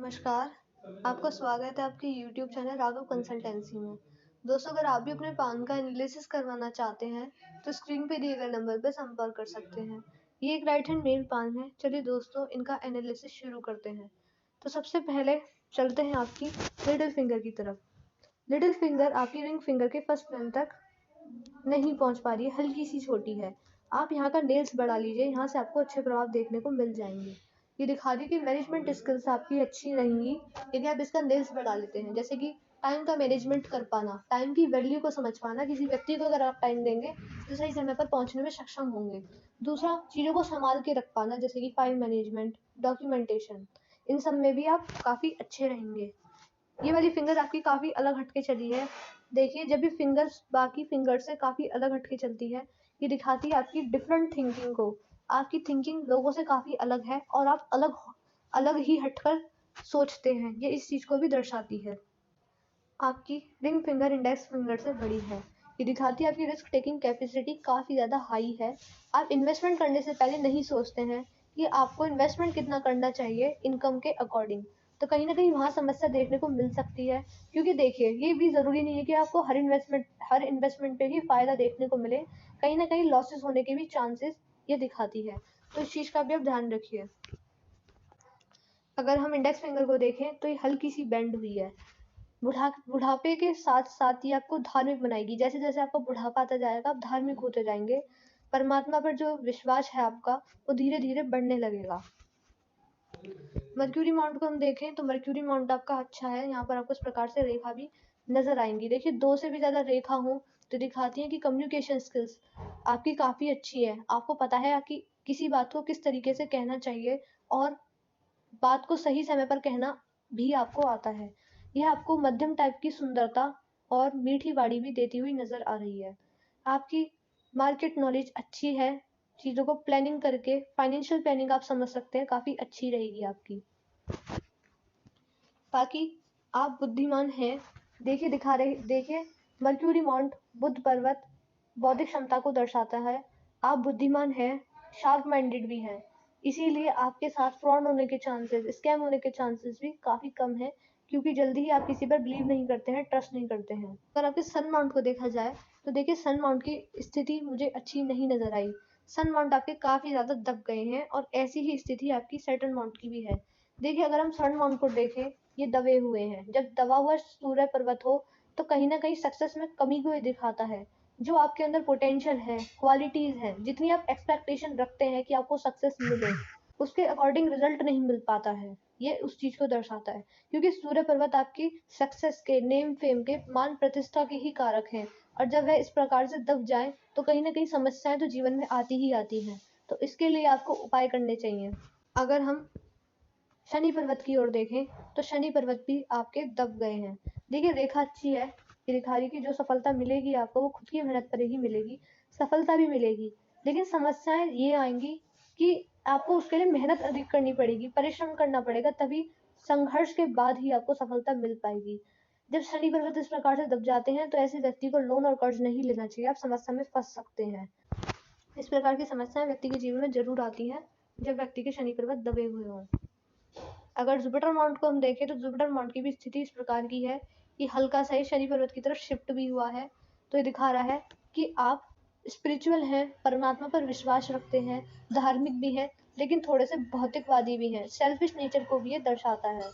नमस्कार, आपका स्वागत है आपके यूट्यूब चैनल राघव कंसल्टेंसी में। दोस्तों, अगर आप भी अपने पान का एनालिसिस करवाना चाहते हैं, तो स्क्रीन पे दिए गए नंबर पर संपर्क कर सकते हैं। ये एक राइट हैंड मेल पान है। चलिए दोस्तों, इनका एनालिसिस शुरू करते हैं। तो सबसे पहले चलते हैं आपकी लिटिल फिंगर की तरफ। लिटिल फिंगर आपकी रिंग फिंगर के फर्स्ट पेन तक नहीं पहुंच पा रही है, हल्की सी छोटी है। आप यहाँ का नेल्स बढ़ा लीजिए, यहाँ से आपको अच्छे प्रभाव देखने को मिल जाएंगे। ये दिखा रही कि मैनेजमेंट स्किल्स आपकी अच्छी रहेंगी यदि आप इसका नेल्स बढ़ा लेते हैं, जैसे कि टाइम का मैनेजमेंट कर पाना, टाइम की वैल्यू को समझ पाना। किसी व्यक्ति को अगर आप टाइम देंगे तो सही समय पर पहुंचने में सक्षम होंगे। दूसरा, चीज़ों को संभाल के रख पाना, जैसे कि फाइल मैनेजमेंट, डॉक्यूमेंटेशन, इन सब में भी आप काफ़ी अच्छे रहेंगे। ये वाली फिंगर आपकी काफ़ी अलग हटके चली है। देखिए, जब भी फिंगर्स बाकी फिंगर से काफ़ी अलग हटके चलती है, ये दिखाती है आपकी डिफरेंट थिंकिंग को। आपकी थिंकिंग लोगों से काफ़ी अलग है और आप अलग अलग ही हटकर सोचते हैं। ये इस चीज़ को भी दर्शाती है। आपकी रिंग फिंगर इंडेक्स फिंगर से बड़ी है। ये दिखाती है आपकी रिस्क टेकिंग कैपेसिटी काफ़ी ज़्यादा हाई है। आप इन्वेस्टमेंट करने से पहले नहीं सोचते हैं कि आपको इन्वेस्टमेंट कितना करना चाहिए इनकम के अकॉर्डिंग। तो कहीं ना कहीं वहाँ समस्या देखने को मिल सकती है, क्योंकि देखिए, ये भी ज़रूरी नहीं है कि आपको हर इन्वेस्टमेंट पे ही फ़ायदा देखने को मिले। कहीं ना कहीं लॉसेस होने के भी चांसेस ये दिखाती है। तो इस चीज़ का भी आप ध्यान रखिए। अगर हम इंडेक्स फिंगर को देखें तो ये हल्की सी बेंड हुई है। बुढ़ापे के साथ साथ ये आपको धार्मिक बनाएगी। जैसे जैसे आपका बुढ़ापा आता जाएगा, आप धार्मिक होते जाएंगे। परमात्मा पर जो विश्वास है आपका, वो धीरे धीरे बढ़ने लगेगा। मर्क्यूरी माउंट को हम देखें तो मर्क्यूरी माउंट आपका अच्छा है। यहाँ पर आपको इस प्रकार से रेखा भी नजर आएंगी। देखिए, 2 से भी ज़्यादा रेखा हो तो दिखाती है कि कम्युनिकेशन स्किल्स आपकी काफ़ी अच्छी है। आपको पता है कि किसी बात को किस तरीके से कहना चाहिए और बात को सही समय पर कहना भी आपको आता है। यह आपको मध्यम टाइप की सुंदरता और मीठी वाणी भी देती हुई नजर आ रही है। आपकी मार्केट नॉलेज अच्छी है। चीज़ों को प्लानिंग करके फाइनेंशियल प्लानिंग आप समझ सकते हैं, काफ़ी अच्छी रहेगी आपकी। बाकी आप बुद्धिमान हैं। देखिए, मर्क्यूरी माउंट बुध पर्वत बौद्धिक क्षमता को दर्शाता है। आप बुद्धिमान हैं, शार्प माइंडेड भी हैं। इसीलिए आपके साथ फ्रॉड होने के चांसेस, स्कैम होने के चांसेस भी काफ़ी कम है, क्योंकि जल्दी ही आप किसी पर बिलीव नहीं करते हैं, ट्रस्ट नहीं करते हैं। अगर आपके सन माउंट को देखा जाए तो देखिए, सन माउंट की स्थिति मुझे अच्छी नहीं नजर आई। सन माउंट आपके काफ़ी ज़्यादा दब गए हैं और ऐसी ही स्थिति आपकी सैटर्न माउंट की भी है। देखिए, अगर हम सन माउंट को देखें, ये दबे हुए हैं। जब दबा हुआ सूर्य पर्वत हो तो कहीं ना कहीं सक्सेस में कमी को ये दिखाता है। जो आपके अंदर पोटेंशियल है, क्वालिटीज हैं, जितनी आप एक्सपेक्टेशन रखते हैं कि आपको सक्सेस मिले, उसके अकॉर्डिंग रिजल्ट नहीं मिल पाता है। ये उस चीज को दर्शाता है, क्योंकि सूर्य पर्वत आपकी सक्सेस के, नेम फेम के, मान प्रतिष्ठा के ही कारक हैं। और जब वह इस प्रकार से दब जाए तो कहीं ना कहीं समस्याएं तो जीवन में आती ही आती हैं। तो इसके लिए आपको उपाय करने चाहिए। अगर हम शनि पर्वत की ओर देखें तो शनि पर्वत भी आपके दब गए हैं। देखिए, रेखा अच्छी है। ये दिखा रही कि जो सफलता मिलेगी आपको, वो खुद की मेहनत पर ही मिलेगी। सफलता भी मिलेगी, लेकिन समस्याएं ये आएंगी कि आपको उसके लिए मेहनत अधिक करनी पड़ेगी, परिश्रम करना पड़ेगा, तभी संघर्ष के बाद ही आपको सफलता मिल पाएगी। जब शनि पर्वत इस प्रकार से दब जाते हैं तो ऐसे व्यक्ति को लोन और कर्ज नहीं लेना चाहिए। आप समस्या में फंस सकते हैं। इस प्रकार की समस्याएं व्यक्ति के जीवन में जरूर आती हैं जब व्यक्ति के शनि पर्वत दबे हुए हों। अगर जुपिटर माउंट को हम देखें तो जुपिटर माउंट की भी स्थिति इस प्रकार की है कि हल्का सा ही शनि पर्वत की तरफ शिफ्ट भी हुआ है। तो ये दिखा रहा है कि आप स्पिरिचुअल हैं, परमात्मा पर विश्वास रखते हैं, धार्मिक भी हैं, लेकिन थोड़े से भौतिकवादी भी हैं। सेल्फिश नेचर को भी ये दर्शाता है।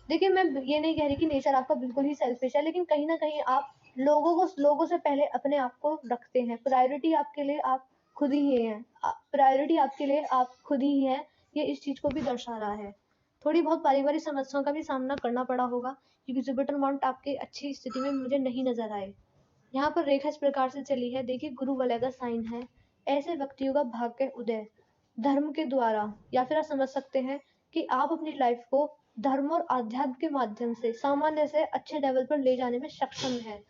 देखिए, मैं ये नहीं कह रही कि नेचर आपका बिल्कुल ही सेल्फिश है, लेकिन कहीं ना कहीं आप लोगों से पहले अपने आप को रखते हैं। प्रायोरिटी आपके लिए आप खुद ही हैं। प्रायोरिटी आपके लिए आप खुद ही हैं। ये इस चीज को भी दर्शा रहा है। थोड़ी बहुत पारिवारिक समस्याओं का भी सामना करना पड़ा होगा, क्योंकि जुपिटर माउंट आपके अच्छी स्थिति में मुझे नहीं नजर आए। यहाँ पर रेखा इस प्रकार से चली है। देखिए, गुरु वलय का साइन है। ऐसे व्यक्तियों का भाग्य उदय धर्म के द्वारा, या फिर आप समझ सकते हैं कि आप अपनी लाइफ को धर्म और आध्यात्म के माध्यम से सामान्य से अच्छे लेवल पर ले जाने में सक्षम है।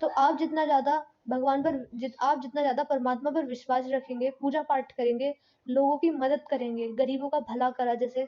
तो आप जितना ज्यादा आप जितना ज्यादा परमात्मा पर विश्वास रखेंगे, पूजा पाठ करेंगे, लोगों की मदद करेंगे, गरीबों का भला करा, जैसे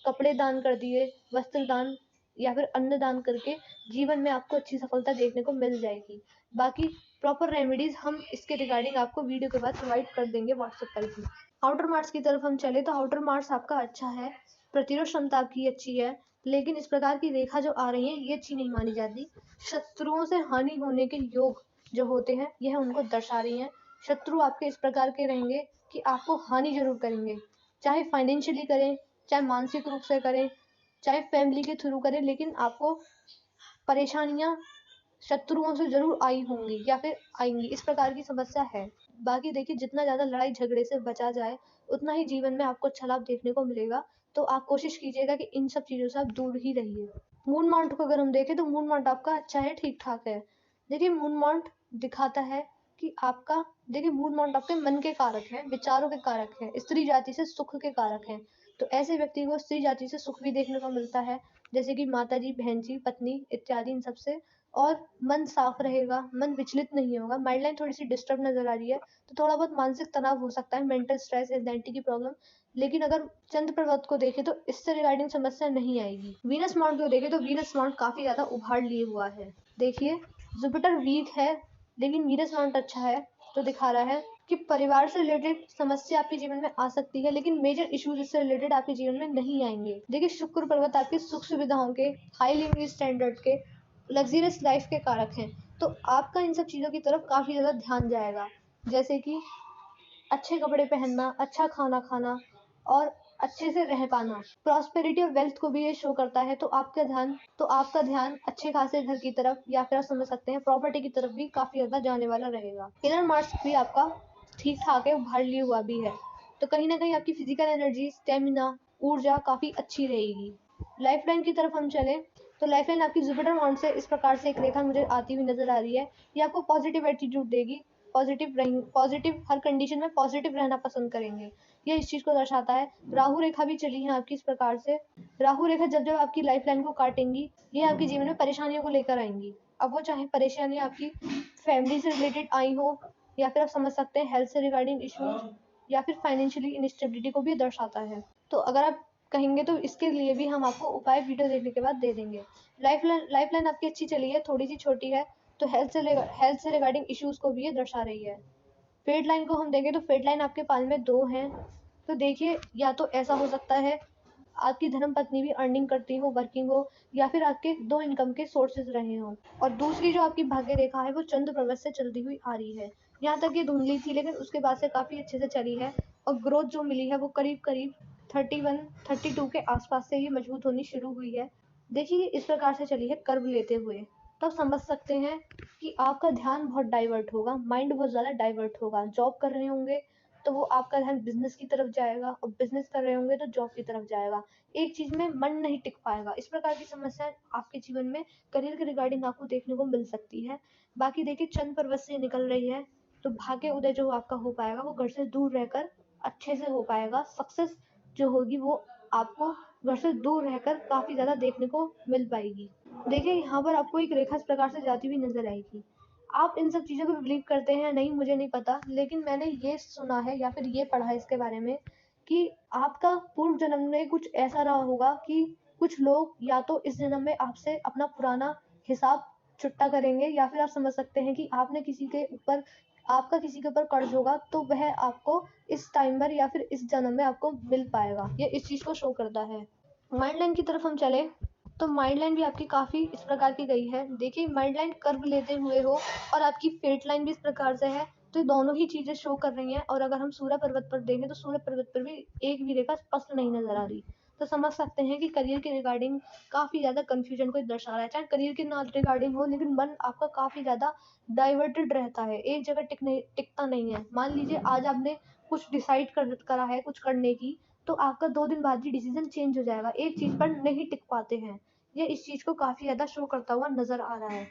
कपड़े दान कर दिए, वस्त्र दान या फिर अन्न दान करके, जीवन में आपको अच्छी सफलता देखने को मिल जाएगी। बाकी प्रॉपर रेमेडीज हम इसके रिगार्डिंग आपको वीडियो के बाद प्रोवाइड कर देंगे व्हाट्सएप पर भी। आउटर मार्क्स की तरफ हम चले तो आउटर मार्क्स आपका अच्छा है। प्रतिरोध क्षमता आपकी अच्छी है। लेकिन इस प्रकार की रेखा जो आ रही है ये अच्छी नहीं मानी जाती। शत्रुओं से हानि होने के योग जो होते हैं यह उनको दर्शा रही हैं। शत्रु आपके इस प्रकार के रहेंगे कि आपको हानि जरूर करेंगे, चाहे फाइनेंशियली करें, चाहे मानसिक रूप से करें, चाहे फैमिली के थ्रू करें, लेकिन आपको परेशानियां शत्रुओं से ज़रूर आई होंगी या फिर आएँगी, इस प्रकार की समस्या है। बाकी देखिए जितना ज़्यादा लड़ाई झगड़े से बचा जाए, उतना ही जीवन में आपको अच्छा लाभ देखने को मिलेगा। तो आप कोशिश कीजिएगा कि इन सब चीज़ों से आप दूर ही रहिए। मून माउंट को अगर हम देखें तो मून माउंट आपका अच्छा है, ठीक-ठाक है। देखिए मून माउंट दिखाता है कि आपका देखिए मून माउंट आपके मन के कारक हैं, विचारों के कारक हैं, स्त्री जाति से सुख के कारक हैं। तो ऐसे व्यक्ति को स्त्री जाति से सुख भी देखने को मिलता है, जैसे कि माताजी, बहन-जी, पत्नी इत्यादि इन सब से। और मन साफ रहेगा, मन विचलित नहीं होगा। माइंड लाइन थोड़ी-सी डिस्टर्ब नज़र आ रही है, तो थोड़ा बहुत मानसिक तनाव हो सकता है, मेंटल स्ट्रेस, एंग्ज़ायटी की प्रॉब्लम। लेकिन अगर चंद्र पर्वत को देखें तो इससे रिगार्डिंग समस्या नहीं आएगी। वीनस माउंट को देखें तो वीनस माउंट काफ़ी ज़्यादा उभार लिए हुआ है। देखिए जुपिटर वीक है, लेकिन वीनस माउंट अच्छा है, तो दिखा रहा है कि परिवार से रिलेटेड समस्या आपके जीवन में आ सकती है, लेकिन मेजर इश्यूज इससे रिलेटेड आपके जीवन में नहीं आएंगे। देखिए शुक्र पर्वत आपकी सुख सुविधाओं के, हाई लिविंग स्टैंडर्ड के, लग्जरियस लाइफ के कारक हैं। तो आपका इन सब चीज़ों की तरफ काफ़ी ज़्यादा ध्यान जाएगा, जैसे कि अच्छे कपड़े पहनना, अच्छा खाना खाना और अच्छे से रह पाना। प्रॉस्पेरिटी और वेल्थ को भी ये शो करता है, तो आपका ध्यान अच्छे खासे घर की तरफ या फिर आप समझ सकते हैं प्रॉपर्टी की तरफ भी काफ़ी ज़्यादा जाने वाला रहेगा। इनर मार्स भी आपका ठीक-ठाक है, उभार लिए हुआ भी है। तो कहीं न कहीं आपकी फिजिकल एनर्जी, स्टेमिना, ऊर्जा काफ़ी अच्छी रहेगी। लाइफलाइन की तरफ हम चलें तो लाइफलाइन आपकी जुपिटर माउंट से इस प्रकार से एक रेखा मुझे आती हुई नज़र आ रही है। ये आपको पॉजिटिव एटीट्यूड देगी, पॉजिटिव हर कंडीशन में पॉजिटिव रहना पसंद करेंगे। ये इस चीज़ को दर्शाता है। राहु रेखा भी चली है आपकी इस प्रकार से। राहु रेखा जब जब आपकी लाइफलाइन को काटेंगी, ये आपके जीवन में परेशानियों को लेकर आएंगी। अब वो चाहे परेशानी आपकी फैमिली से रिलेटेड आई हो, या फिर आप समझ सकते हैं हेल्थ से रिगार्डिंग इश्यूज, या फिर फाइनेंशियली इनस्टेबिलिटी को भी दर्शाता है। तो अगर आप कहेंगे तो इसके लिए भी हम आपको उपाय वीडियो देखने के बाद दे देंगे। लाइफलाइन आपकी अच्छी चली है, थोड़ी सी छोटी है, तो हेल्थ से रिगार्डिंग इश्यूज को भी ये दर्शा रही है। फेट लाइन को हम देखें तो फेट लाइन आपके पाल में 2 हैं। तो देखिए या तो ऐसा हो सकता है आपकी धर्म पत्नी भी अर्निंग करती हो, वर्किंग हो, या फिर आपके 2 इनकम के सोर्सेज रहे हों। और दूसरी जो आपकी भाग्य रेखा है वो चंद्र पर्वत से चलती हुई आ रही है। यहाँ तक ये धुंधली थी, लेकिन उसके बाद से काफ़ी अच्छे से चली है, और ग्रोथ जो मिली है वो करीब-करीब 31-32 के आसपास से ही मजबूत होनी शुरू हुई है। देखिए इस प्रकार से चली है कर्व लेते हुए। तब समझ सकते हैं कि आपका ध्यान बहुत डाइवर्ट होगा, माइंड बहुत ज़्यादा डाइवर्ट होगा। जॉब कर रहे होंगे तो वो आपका ध्यान बिजनेस की तरफ जाएगा, और बिजनेस कर रहे होंगे तो जॉब की तरफ जाएगा। एक चीज़ में मन नहीं टिक पाएगा। इस प्रकार की समस्याएं आपके जीवन में करियर के रिगार्डिंग आपको देखने को मिल सकती है। बाकी देखिए चंद्र पर्वत से निकल रही है, तो भाग्य उदय जो आपका हो पाएगा वो घर से दूर रहकर अच्छे से हो पाएगा। सक्सेस जो होगी वो आपको घर से दूर रहकर काफ़ी ज़्यादा देखने को मिल पाएगी। देखिए यहाँ पर आपको एक रेखा इस प्रकार से जाती हुई नजर आएगी। आप इन सब चीज़ों पे बिलीव करते हैं या नहीं मुझे नहीं पता, लेकिन मैंने ये सुना है या फिर ये पढ़ा है इसके बारे में कि आपका पूर्व जन्म में कुछ ऐसा रहा होगा कि कुछ लोग या तो इस जन्म में आपसे अपना पुराना हिसाब चुकता करेंगे, या फिर आप समझ सकते हैं कि आपका किसी के ऊपर कर्ज होगा, तो वह आपको इस टाइम पर या फिर इस जन्म में आपको मिल पाएगा। ये इस चीज़ को शो करता है। माइंड लाइन की तरफ हम चले तो माइंड लाइन भी आपकी काफ़ी इस प्रकार की गई है। देखिए माइंड लाइन कर्व लेते हुए हो, और आपकी फेट लाइन भी इस प्रकार से है, तो ये दोनों ही चीज़ें शो कर रही हैं। और अगर हम सूर्य पर्वत पर देखें तो सूर्य पर्वत पर भी एक भी रेखा स्पष्ट नहीं नजर आ रही। तो समझ सकते हैं कि करियर के रिगार्डिंग काफ़ी ज़्यादा कन्फ्यूजन को दर्शा रहा है। चाहे करियर के ना रिगार्डिंग हो, लेकिन मन आपका काफ़ी ज़्यादा डाइवर्टेड रहता है, एक जगह टिकता नहीं है। मान लीजिए आज आपने कुछ डिसाइड करा है कुछ करने की, तो आपका 2 दिन बाद ही डिसीजन चेंज हो जाएगा। एक चीज़ पर नहीं टिक पाते हैं। ये इस चीज़ को काफ़ी ज़्यादा शो करता हुआ नज़र आ रहा है।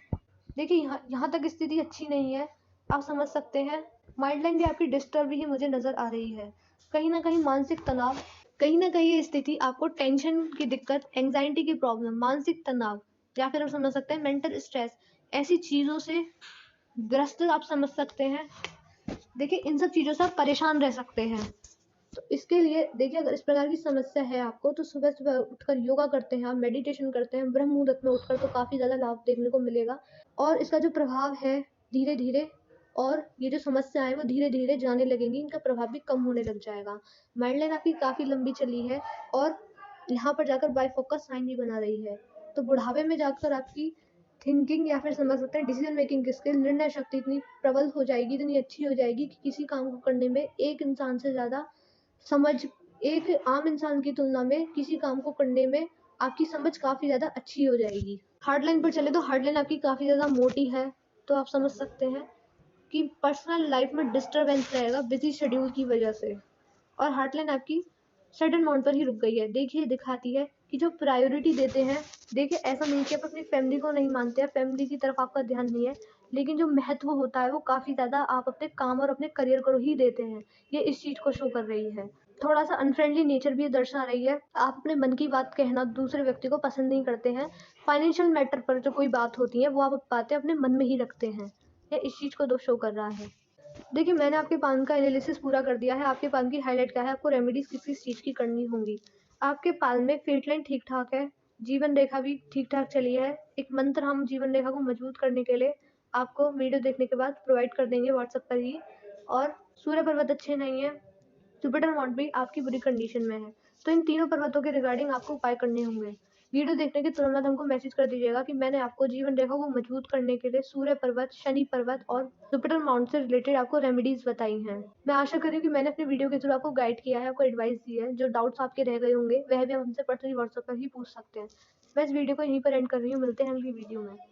देखिए यहाँ तक स्थिति अच्छी नहीं है, आप समझ सकते हैं। माइंड लाइन भी आपकी डिस्टर्ब ही मुझे नज़र आ रही है। कहीं न कहीं मानसिक तनाव, कहीं न कहीं ये स्थिति आपको टेंशन की दिक्कत, एंग्ज़ायटी की प्रॉब्लम, मानसिक तनाव, या फिर आप समझ सकते हैं मेंटल स्ट्रेस, ऐसी चीज़ों से ग्रस्त आप समझ सकते हैं। देखिए इन सब चीज़ों से आप परेशान रह सकते हैं। तो इसके लिए देखिए अगर इस प्रकार की समस्या है आपको, तो सुबह-सुबह उठकर योगा करते हैं आप, मेडिटेशन करते हैं, ब्रह्म मुहूर्त में उठकर, तो काफ़ी ज़्यादा लाभ देखने को मिलेगा। और इसका जो प्रभाव है धीरे-धीरे, और ये जो समस्या है वो धीरे-धीरे जाने लगेंगी, इनका प्रभाव भी कम होने लग जाएगा। माइंड लाइन आपकी काफ़ी लंबी चली है, और यहाँ पर जाकर बाइफोकस साइन भी बना रही है। तो बुढ़ापे में जाकर आपकी थिंकिंग या फिर समझ सकते हैं डिसीजन मेकिंग स्किल, निर्णय शक्ति इतनी प्रबल हो जाएगी, इतनी अच्छी हो जाएगी कि किसी काम को करने में एक इंसान से ज़्यादा समझ, एक आम इंसान की तुलना में किसी काम को करने में आपकी समझ काफ़ी ज़्यादा अच्छी हो जाएगी। हार्ड लाइन पर चले तो हार्ड लाइन आपकी काफ़ी ज़्यादा मोटी है, तो आप समझ सकते हैं कि पर्सनल लाइफ में डिस्टरबेंस रहेगा बिजी शेड्यूल की वजह से। और हार्टलाइन आपकी सडन माउंट पर ही रुक गई है। देखिए दिखाती है कि जो प्रायोरिटी देते हैं, देखिए ऐसा नहीं कि आप अपनी फैमिली को नहीं मानते हैं, फैमिली की तरफ आपका ध्यान नहीं है, लेकिन जो महत्व होता है वो काफ़ी ज़्यादा आप अपने काम और अपने करियर को ही देते हैं। ये इस चीज़ को शो कर रही है। थोड़ा सा अनफ्रेंडली नेचर भी दर्शा रही है। आप अपने मन की बात कहना दूसरे व्यक्ति को पसंद नहीं करते हैं। फाइनेंशियल मैटर पर जो कोई बात होती है वो आप बातें अपने मन में ही रखते हैं। ये इस चीज़ को शो कर रहा है। देखिए मैंने आपके पान का एनालिसिस पूरा कर दिया है। आपके पान की हाइलाइट क्या है, आपको रेमेडीज किस किस चीज़ की करनी होंगी। आपके पान में फेट लाइन ठीक ठाक है, जीवन रेखा भी ठीक ठाक चली है। एक मंत्र हम जीवन रेखा को मजबूत करने के लिए आपको वीडियो देखने के बाद प्रोवाइड कर देंगे व्हाट्सएप पर ही। और सूर्य पर्वत अच्छे नहीं है, जुपिटर माउंट भी आपकी बुरी कंडीशन में है। तो इन तीनों पर्वतों के रिगार्डिंग आपको उपाय करने होंगे। वीडियो देखने के तुरंत बाद हमको मैसेज कर दीजिएगा कि मैंने आपको जीवन रेखा को मजबूत करने के लिए सूर्य पर्वत, शनि पर्वत और जुपिटर माउंट से रिलेटेड आपको रेमेडीज बताई हैं। मैं आशा करी कि मैंने अपने वीडियो के थ्रू आपको गाइड किया है, आपको एडवाइस दी है। जो डाउट्स आपके रह गए होंगे वह भी आप हमसे पर्सनली व्हाट्सएप पर ही पूछ सकते हैं। मैं इस वीडियो को यहीं पर एंड कर रही हूँ। मिलते हैं अगली वीडियो में।